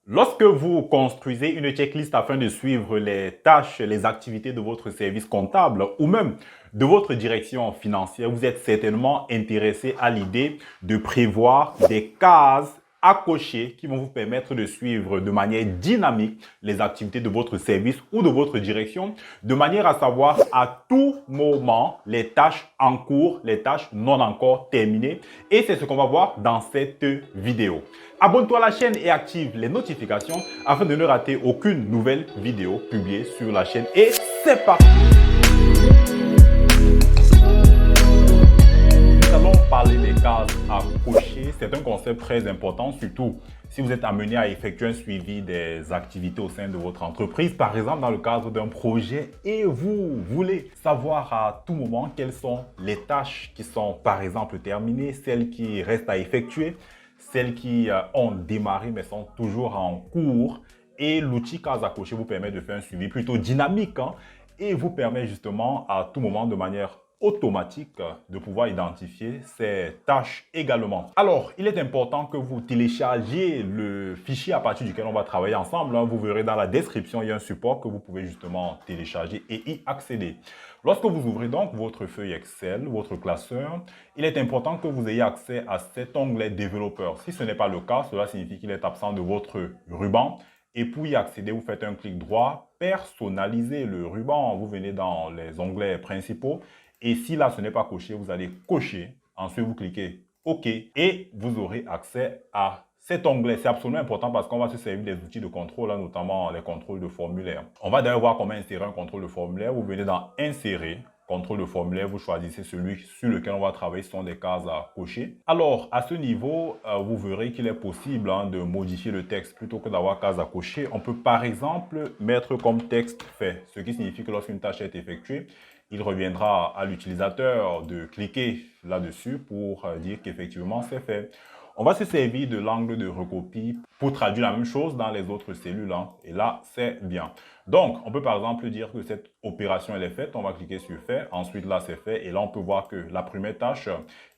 Lorsque vous construisez une checklist afin de suivre les tâches, les activités de votre service comptable ou même de votre direction financière, vous êtes certainement intéressé à l'idée de prévoir des cases à cocher qui vont vous permettre de suivre de manière dynamique les activités de votre service ou de votre direction, de manière à savoir à tout moment les tâches en cours, les tâches non encore terminées. Et c'est ce qu'on va voir dans cette vidéo. Abonne-toi à la chaîne et active les notifications afin de ne rater aucune nouvelle vidéo publiée sur la chaîne. Et c'est parti! Nous allons parler des cases à cocher. C'est un concept très important, surtout si vous êtes amené à effectuer un suivi des activités au sein de votre entreprise, par exemple dans le cadre d'un projet, et vous voulez savoir à tout moment quelles sont les tâches qui sont par exemple terminées, celles qui restent à effectuer, celles qui ont démarré mais sont toujours en cours. Et l'outil case à cocher vous permet de faire un suivi plutôt dynamique et vous permet justement à tout moment de manière automatique de pouvoir identifier ces tâches également. Alors, il est important que vous téléchargiez le fichier à partir duquel on va travailler ensemble. Vous verrez dans la description, il y a un support que vous pouvez justement télécharger et y accéder. Lorsque vous ouvrez donc votre feuille Excel, votre classeur, il est important que vous ayez accès à cet onglet développeur. Si ce n'est pas le cas, cela signifie qu'il est absent de votre ruban. Et pour y accéder, vous faites un clic droit, personnaliser le ruban. Vous venez dans les onglets principaux. Et si là, ce n'est pas coché, vous allez cocher. Ensuite, vous cliquez OK et vous aurez accès à cet onglet. C'est absolument important parce qu'on va se servir des outils de contrôle, notamment les contrôles de formulaire. On va d'ailleurs voir comment insérer un contrôle de formulaire. Vous venez dans Insérer, contrôle de formulaire, vous choisissez celui sur lequel on va travailler, ce sont des cases à cocher. Alors, à ce niveau, vous verrez qu'il est possible de modifier le texte plutôt que d'avoir case à cocher. On peut par exemple mettre comme texte fait, ce qui signifie que lorsqu'une tâche est effectuée, il reviendra à l'utilisateur de cliquer là-dessus pour dire qu'effectivement c'est fait. On va se servir de l'angle de recopie pour traduire la même chose dans les autres cellules. Et là, c'est bien. Donc, on peut par exemple dire que cette opération, elle est faite. On va cliquer sur fait. Ensuite, là, c'est fait. Et là, on peut voir que la première tâche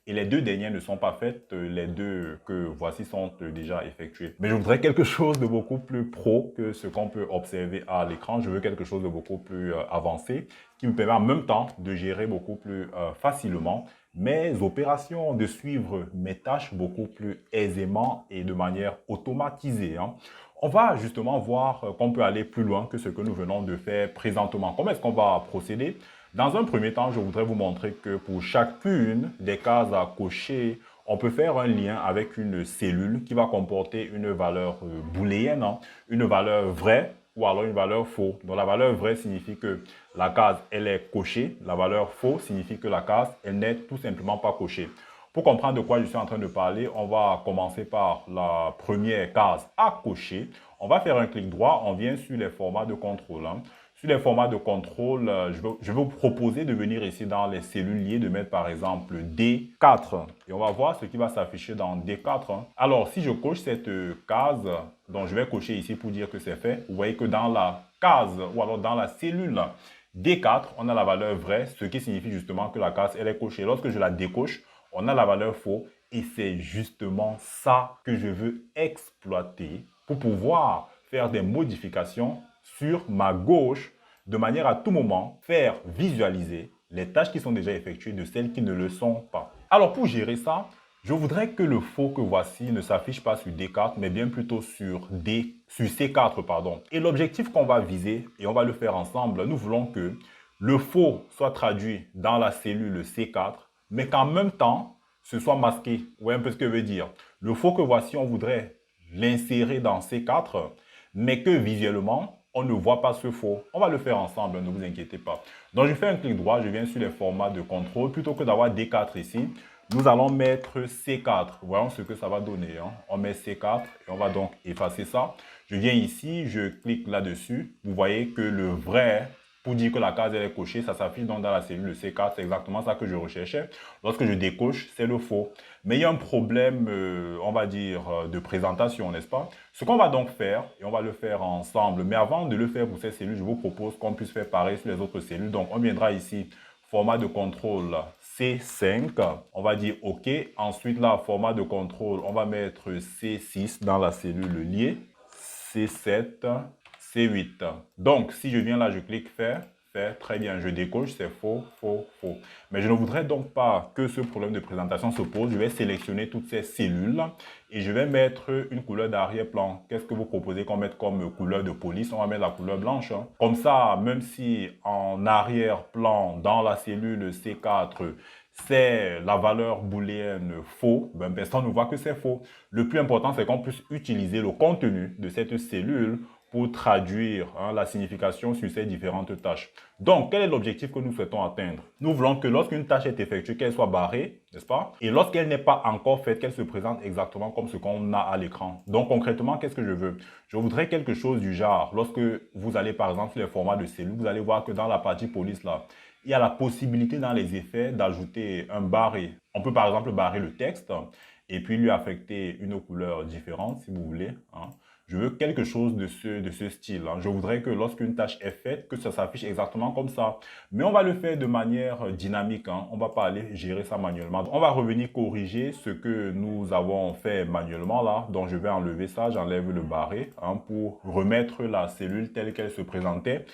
et les deux dernières ne sont pas faites. Les deux que voici sont déjà effectuées. Mais je voudrais quelque chose de beaucoup plus pro que ce qu'on peut observer à l'écran. Je veux quelque chose de beaucoup plus avancé qui me permet en même temps de gérer beaucoup plus facilement mes opérations, de suivre mes tâches beaucoup plus aisément et de manière automatisée. On va justement voir qu'on peut aller plus loin que ce que nous venons de faire présentement. Comment est-ce qu'on va procéder? Dans un premier temps, je voudrais vous montrer que pour chacune des cases à cocher, on peut faire un lien avec une cellule qui va comporter une valeur booléenne, une valeur vraie ou alors une valeur faux. Donc la valeur vraie signifie que la case, elle est cochée. La valeur faux signifie que la case, elle n'est tout simplement pas cochée. Pour comprendre de quoi je suis en train de parler, on va commencer par la première case à cocher. On va faire un clic droit, on vient sur les formats de contrôle. Sur les formats de contrôle, je vais vous proposer de venir ici dans les cellules liées, de mettre par exemple D4. Et on va voir ce qui va s'afficher dans D4. Alors, si je coche cette case, donc je vais cocher ici pour dire que c'est fait, vous voyez que dans la case ou alors dans la cellule D4, on a la valeur vraie, ce qui signifie justement que la case, elle est cochée. Lorsque je la décoche, on a la valeur faux et c'est justement ça que je veux exploiter pour pouvoir faire des modifications sur ma gauche de manière à tout moment faire visualiser les tâches qui sont déjà effectuées de celles qui ne le sont pas. Alors pour gérer ça, je voudrais que le faux que voici ne s'affiche pas sur D4 mais bien plutôt sur C4 pardon. Et l'objectif qu'on va viser et on va le faire ensemble, nous voulons que le faux soit traduit dans la cellule C4 mais qu'en même temps, ce soit masqué. Vous voyez un peu ce que je veux dire. Le faux que voici, on voudrait l'insérer dans C4, mais que visuellement, on ne voit pas ce faux. On va le faire ensemble, ne vous inquiétez pas. Donc, je fais un clic droit, je viens sur les formats de contrôle. Plutôt que d'avoir D4 ici, nous allons mettre C4. Voyons ce que ça va donner. On met C4 et on va donc effacer ça. Je viens ici, je clique là-dessus. Vous voyez que le vrai, pour dire que la case elle est cochée, ça s'affiche donc dans la cellule C4. C'est exactement ça que je recherchais. Lorsque je décoche, c'est le faux. Mais il y a un problème, on va dire, de présentation, n'est-ce pas? Ce qu'on va donc faire, et on va le faire ensemble, mais avant de le faire pour ces cellules, je vous propose qu'on puisse faire pareil sur les autres cellules. Donc, on viendra ici, format de contrôle C5, on va dire OK. Ensuite, là, format de contrôle, on va mettre C6 dans la cellule liée. C7, C8. Donc, si je viens là, je clique faire. Très bien, je décoche, c'est faux, faux, faux. Mais je ne voudrais donc pas que ce problème de présentation se pose. Je vais sélectionner toutes ces cellules et je vais mettre une couleur d'arrière-plan. Qu'est-ce que vous proposez qu'on mette comme couleur de police? On va mettre la couleur blanche. Comme ça, même si en arrière-plan, dans la cellule C4, c'est la valeur booléenne faux, ben personne ne voit que c'est faux. Le plus important, c'est qu'on puisse utiliser le contenu de cette cellule pour traduire la signification sur ces différentes tâches. Donc, quel est l'objectif que nous souhaitons atteindre? Nous voulons que lorsqu'une tâche est effectuée, qu'elle soit barrée, n'est-ce pas? Et lorsqu'elle n'est pas encore faite, qu'elle se présente exactement comme ce qu'on a à l'écran. Donc, concrètement, qu'est-ce que je veux? Je voudrais quelque chose du genre, lorsque vous allez par exemple sur les formats de cellules, vous allez voir que dans la partie police, là, il y a la possibilité dans les effets d'ajouter un barré. On peut par exemple barrer le texte et puis lui affecter une couleur différente, si vous voulez. Je veux quelque chose de ce style. Je voudrais que lorsqu'une tâche est faite, que ça s'affiche exactement comme ça. Mais on va le faire de manière dynamique. On ne va pas aller gérer ça manuellement. On va revenir corriger ce que nous avons fait manuellement là. Donc, je vais enlever ça. J'enlève le barré pour remettre la cellule telle qu'elle se présentait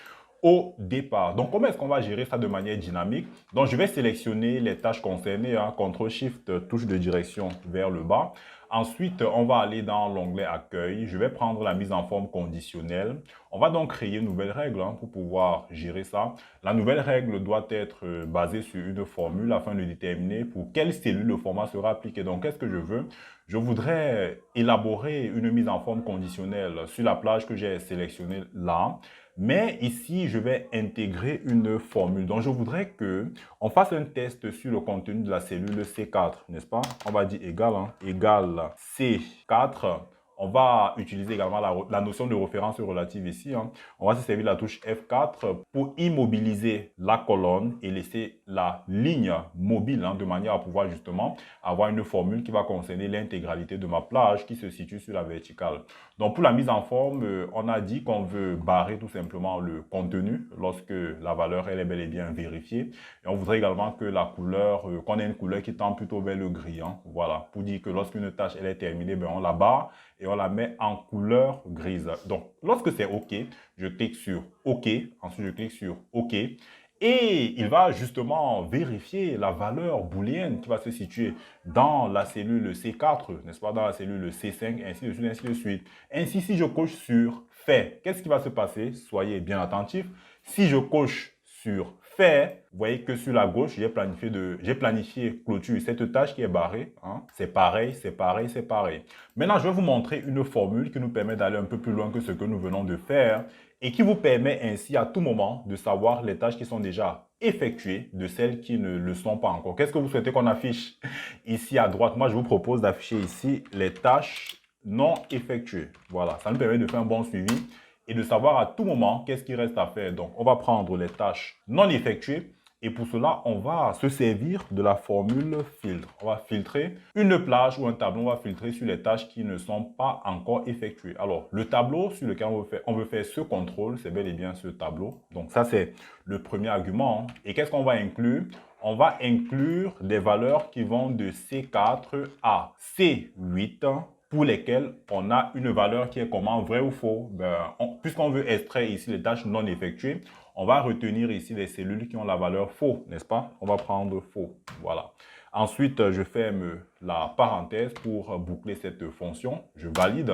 au départ. Donc, comment est-ce qu'on va gérer ça de manière dynamique? Donc, je vais sélectionner les tâches concernées. CTRL-SHIFT, touche de direction vers le bas. Ensuite, on va aller dans l'onglet Accueil. Je vais prendre la mise en forme conditionnelle. On va donc créer une nouvelle règle pour pouvoir gérer ça. La nouvelle règle doit être basée sur une formule afin de déterminer pour quelle cellule le format sera appliqué. Donc, qu'est-ce que je veux? Je voudrais élaborer une mise en forme conditionnelle sur la plage que j'ai sélectionnée là. Mais ici, je vais intégrer une formule. Donc, je voudrais qu'on fasse un test sur le contenu de la cellule C4, n'est-ce pas? On va dire égal, égal C4. On va utiliser également la notion de référence relative ici. On va se servir de la touche F4 pour immobiliser la colonne et laisser la ligne mobile de manière à pouvoir justement avoir une formule qui va concerner l'intégralité de ma plage qui se situe sur la verticale. Donc pour la mise en forme, on a dit qu'on veut barrer tout simplement le contenu lorsque la valeur elle est bel et bien vérifiée. Et on voudrait également que la couleur, qu'on ait une couleur qui tend plutôt vers le gris. Voilà, pour dire que lorsqu'une tâche elle est terminée, on la barre et on la met en couleur grise. Donc, lorsque c'est OK, je clique sur OK. Ensuite, je clique sur OK. Et il va justement vérifier la valeur booléenne qui va se situer dans la cellule C4, n'est-ce pas, dans la cellule C5, ainsi de suite, ainsi de suite. Ainsi, si je coche sur Fait, qu'est-ce qui va se passer? Soyez bien attentifs. Si je coche sur Fait, vous voyez que sur la gauche, j'ai planifié clôture cette tâche qui est barrée. C'est pareil, c'est pareil, c'est pareil. Maintenant, je vais vous montrer une formule qui nous permet d'aller un peu plus loin que ce que nous venons de faire et qui vous permet ainsi à tout moment de savoir les tâches qui sont déjà effectuées de celles qui ne le sont pas encore. Qu'est-ce que vous souhaitez qu'on affiche ici à droite? Moi, je vous propose d'afficher ici les tâches non effectuées. Voilà, ça nous permet de faire un bon suivi et de savoir à tout moment qu'est-ce qui reste à faire. Donc, on va prendre les tâches non effectuées et pour cela, on va se servir de la formule filtre. On va filtrer une plage ou un tableau, on va filtrer sur les tâches qui ne sont pas encore effectuées. Alors, le tableau sur lequel on veut faire ce contrôle, c'est bel et bien ce tableau. Donc, ça, c'est le premier argument. Et qu'est-ce qu'on va inclure? On va inclure des valeurs qui vont de C4 à C8 pour lesquels on a une valeur qui est comment, vrai ou faux. Puisqu'on veut extraire ici les tâches non effectuées, on va retenir ici les cellules qui ont la valeur faux, n'est-ce pas? On va prendre faux, voilà. Ensuite, je ferme la parenthèse pour boucler cette fonction. Je valide.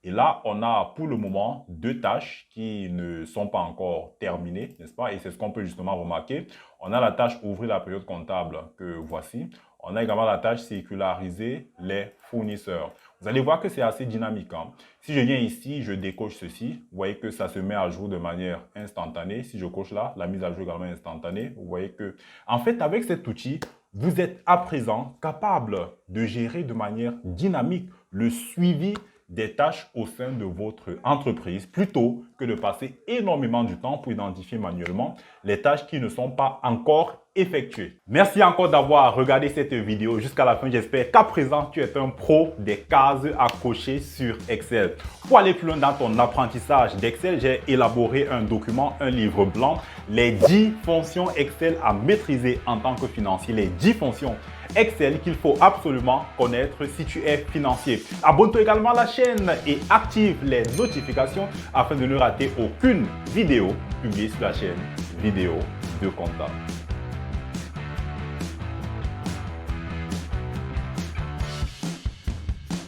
Et là, on a pour le moment deux tâches qui ne sont pas encore terminées, n'est-ce pas? Et c'est ce qu'on peut justement remarquer. On a la tâche ouvrir la période comptable que voici. On a également la tâche circulariser les fournisseurs. Vous allez voir que c'est assez dynamique. Si je viens ici, je décoche ceci. Vous voyez que ça se met à jour de manière instantanée. Si je coche là, la mise à jour également instantanée. Vous voyez que, en fait, avec cet outil, vous êtes à présent capable de gérer de manière dynamique le suivi des tâches au sein de votre entreprise plutôt que de passer énormément du temps pour identifier manuellement les tâches qui ne sont pas encore effectuées. Merci encore d'avoir regardé cette vidéo jusqu'à la fin. J'espère qu'à présent, tu es un pro des cases à cocher sur Excel. Pour aller plus loin dans ton apprentissage d'Excel, j'ai élaboré un document, un livre blanc, les 10 fonctions Excel à maîtriser en tant que financier, les 10 fonctions Excel qu'il faut absolument connaître si tu es financier. Abonne-toi également à la chaîne et active les notifications afin de ne rater aucune vidéo publiée sur la chaîne Vidéo de Comptable.